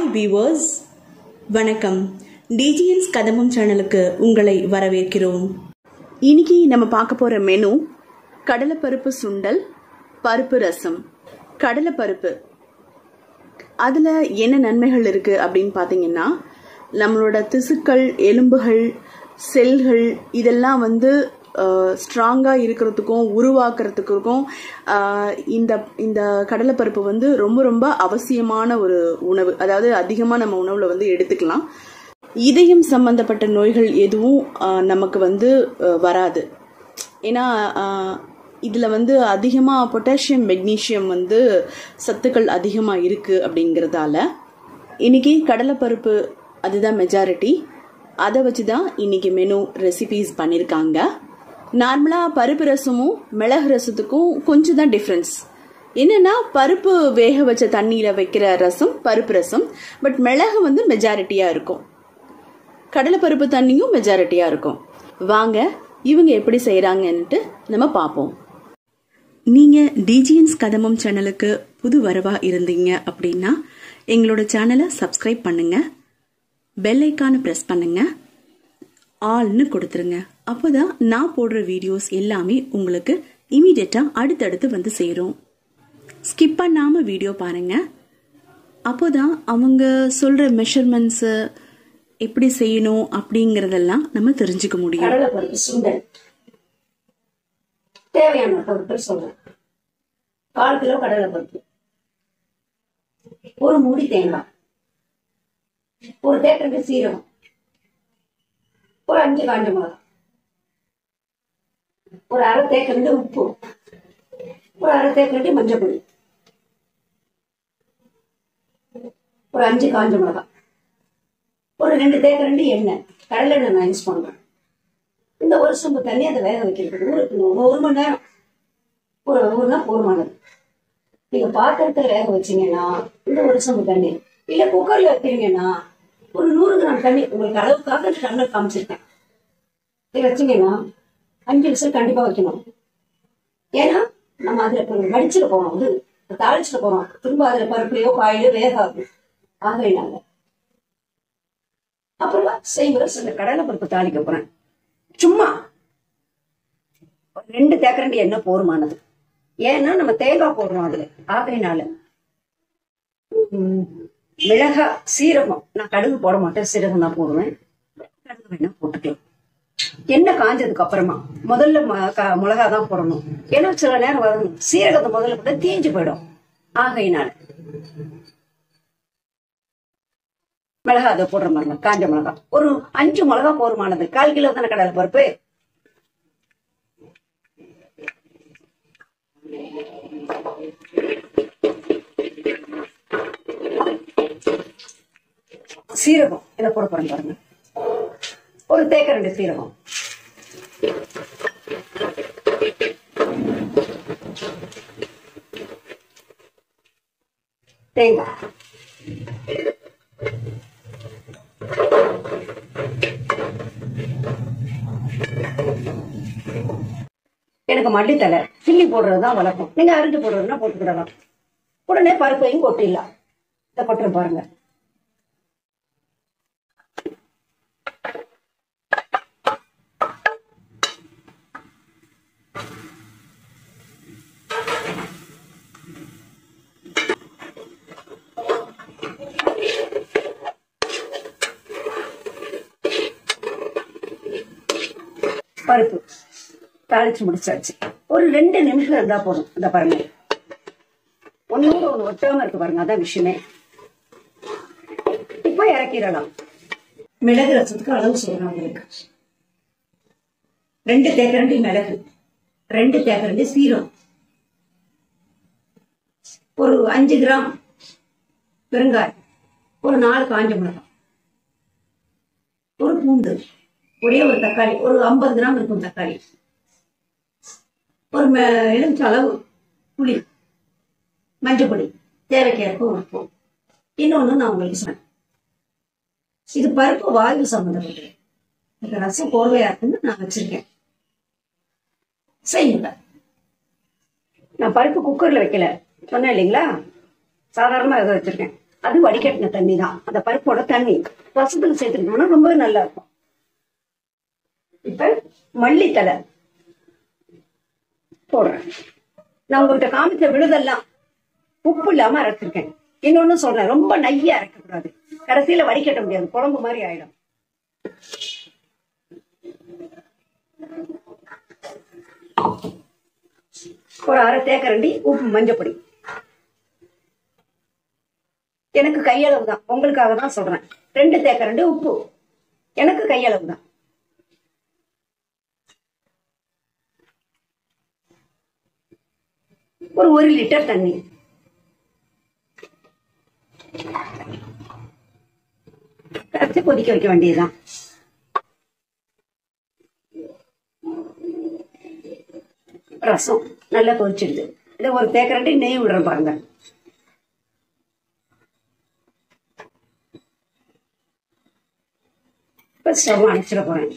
Hi viewers, வணக்கம். DGN Kathambam சேனலுக்கு உங்களை வரவேற்கிறோம். இன்னைக்கு நம்ம பார்க்க போற மெனு கடலைப்பருப்பு சுண்டல், பருப்பு ரசம். கடலைப்பருப்பு அதுல என்ன நன்மைகள் இருக்கு அப்படின்னு பாத்தீங்கன்னா, நம்மளோட திசுக்கள், எலும்புகள், செல்கள் இதெல்லாம் ஸ்ட்ராங்கா இருக்கிறதுக்கும் உருவாக்குறதுக்கும் இந்த கடலைப்பருப்பு ரொம்ப ரொம்ப அவசியமான ஒரு உணவு. அதாவது அதிகமா நம்ம உணவுல எடுத்துக்கலாம். இதயம் சம்பந்தப்பட்ட நோய்கள் எதுவும் நமக்கு வராது. ஏன்னா இதுல அதிகமா பொட்டாசியம், மெக்னீசியம் சத்துக்கள் அதிகமா இருக்கு. அப்படிங்கறதால இன்னைக்கு கடலைப்பருப்பு அதுதான் மெஜாரிட்டி. அதை வச்சுதான் இன்னைக்கு மெனு ரெசிபிஸ் பண்ணிருக்காங்க. நார்மலா பருப்பு ரசமும் மிளகு ரசத்துக்கும் கொஞ்சம் தான் டிஃபரன்ஸ். என்னன்னா, பருப்பு வேக வச்ச தண்ணியில வைக்கிற ரசம் பருப்பு ரசம், பட் மிளகு மெஜாரிட்டியா இருக்கும், கடலைப்பருப்பு தண்ணியும் மெஜாரிட்டியா இருக்கும். வாங்க இவங்க எப்படி செய்யறாங்கன்னுட்டு நம்ம பார்ப்போம். நீங்க DGN Kathambam சேனலுக்கு புது வரவா இருந்தீங்க அப்படின்னா எங்களோட சேனலை சப்ஸ்கிரைப் பண்ணுங்க, பெல் ஐக்கானை பிரஸ் பண்ணுங்க, ஆல்னு கொடுத்துருங்க. அப்போதான் நான் போடுற வீடியோஸ் எல்லாமே உங்களுக்கு இமீடியட்டா அடுத்தடுத்து சேரும். ஸ்கிப் பண்ணாம வீடியோ பாருங்க. அப்போதான் அவங்க சொல்ற மெஷர்மெண்ட்ஸ் எப்படி செய்யணும் அப்படிங்கறதெல்லாம் நம்ம தெரிஞ்சுக்க முடியும். கடலைப்பருப்பு சுண்டல் தேவையான பொருட்கள் சொல்றேன். 1/4 கிலோ கடலைப்பருப்பு, ஒரு மூடி தேங்காய், ஒரு தேக்கரண்டி சீரகம், ஒரு 5 காஞ்ச மிளகாய், ஒரு 1/2 தேக்கரண்டி உப்பு, ஒரு 1/2 தேக்கரண்டி மஞ்சள் பொடி, ஒரு 5 காஞ்ச மிளகாய், ஒரு 2 தேக்கரண்டி எண்ணெய். கடலை எண்ணெய் நான் யூஸ் பண்றேன். இந்த ஒரு சொம்பு தண்ணி அதை வேக வைக்கிறதுக்கு ஒரு மணி நேரம், ஒரு நாள் போதுமானது. நீங்க பாத்திரத்தை வேக வச்சீங்கன்னா இந்த ஒரு சொம்பு தண்ணி, இல்ல குக்கர்ல வைக்கிறீங்கன்னா ஒரு 100 கிராம் தண்ணி, உங்களுக்கு அளவுக்காக டம்ளர் காமிச்சிருக்கேன். இதை வச்சீங்கன்னா 5 நிமிஷம் கண்டிப்பா வைக்கணும். ஏன்னா நம்ம அதுல வடிச்சிட போறோம், தாளிச்சிட போறோம், திரும்ப அதுல பருப்புலையோ காயிலோ வேகாது. ஆகையினால அப்புறமா செய்முறை சில கடலை பருப்பு தாளிக்க போறேன். சும்மா 2 தேக்கரண்டி எண்ணெய் போதுமானது. ஏன்னா நம்ம தேங்காய் போடுறோம் அதுல. ஆகையினால மிளகா, சீரகம், நான் கடுகு போட மாட்டேன், சீரகம் தான் போடுவேன். கடுகு வேணா போட்டுக்கலாம். எண்ணெய் காஞ்சதுக்கு அப்புறமா முதல்ல மிளகா தான் போடணும். ஏன்னா சில நேரம் வரணும், சீரகத்தை முதல்ல போட்டு தீஞ்சு போயிடும். ஆகையினால மிளகா அதை போடுற மாதிரி, காஞ்ச மிளகா ஒரு 5 மிளகா போதுமானது. 1/4 கிலோ தானே கடலை பருப்பு. சீரகம் இதை போட போறேன் பாருங்க, ஒரு தேக்கரண்டி சீரகம், தேங்காய், எனக்கு மல்லித்தலை, சில்லி போடுறதுதான் வழக்கம். நீங்க அரிஞ்சு போடுறதுன்னா போட்டுக்கிடலாம். உடனே பருப்பையும் கொட்டிடலாம். இதை கொட்டுற பாருங்க. பருப்பு தாளிச்சு முடிச்சாச்சு. ஒரு 2 நிமிஷம் இருந்தா போதும். இந்த பாருங்க, ஒண்ணு ஒட்டாம இருக்கு பாருங்க, அதான் விஷயமே. இப்ப இறக்கிடலாம். மிளகு ரசத்துக்கு அளவு சொல்றேன் உங்களுக்கு. 2 தேக்கரண்டி மிளகு, 2 தேக்கரண்டி சீரகம், ஒரு 5 கிராம் பெருங்காயம், ஒரு 4 காஞ்ச மிளகாய், ஒரு பூண்டு, ஒரே ஒரு தக்காளி, ஒரு 50 கிராம் இருக்கும் தக்காளி, ஒரு எலுமிச்சை அளவு புளி, மஞ்சள் பொடி, தேவைக்கேற்ப உப்பு. இன்னொன்னு நான் உங்களுக்கு சொன்னேன், இது பருப்பு வாயு சம்பந்தப்பட்டது. இந்த ரசம் கோர்வையா இருக்குன்னு நான் வச்சிருக்கேன். செய்யுங்க. நான் பருப்பு குக்கர்ல வைக்கல சொன்னேன் இல்லைங்களா, சாதாரணமா இதை வச்சிருக்கேன். அது வடிகட்டின தண்ணி தான். அந்த பருப்போட தண்ணி ரசத்துல சேர்த்துக்கிட்டோம்னா ரொம்ப நல்லா இருக்கும். இப்ப மல்லித்தலை போடுறேன். நான் உங்ககிட்ட காமிச்ச விழுதெல்லாம் உப்பு இல்லாம அரைச்சிருக்கேன். இன்னொன்னு சொல்றேன், ரொம்ப நையா அரைக்க கூடாது, கடைசியில வடிகட்ட முடியாது, குழம்பு மாதிரி ஆயிடும். ஒரு அரை தேக்கரண்டி உப்பு, மஞ்சப்பொடி. எனக்கு கையளவு தான், உங்களுக்காக தான் சொல்றேன். 2 தேக்கரண்டி உப்பு, எனக்கு கையளவு தான். ஒரு 1 லிட்டர் தண்ணி. கரைச்சி கொதிக்க வைக்க வேண்டியதுதான். ரசம் நல்லா கொதிச்சிடுது. இதை ஒரு தேக்கரண்டி நெய் விடுறேன் பாருங்க. இப்ப ஸ்டவ் அணைச்சிட போறேன்.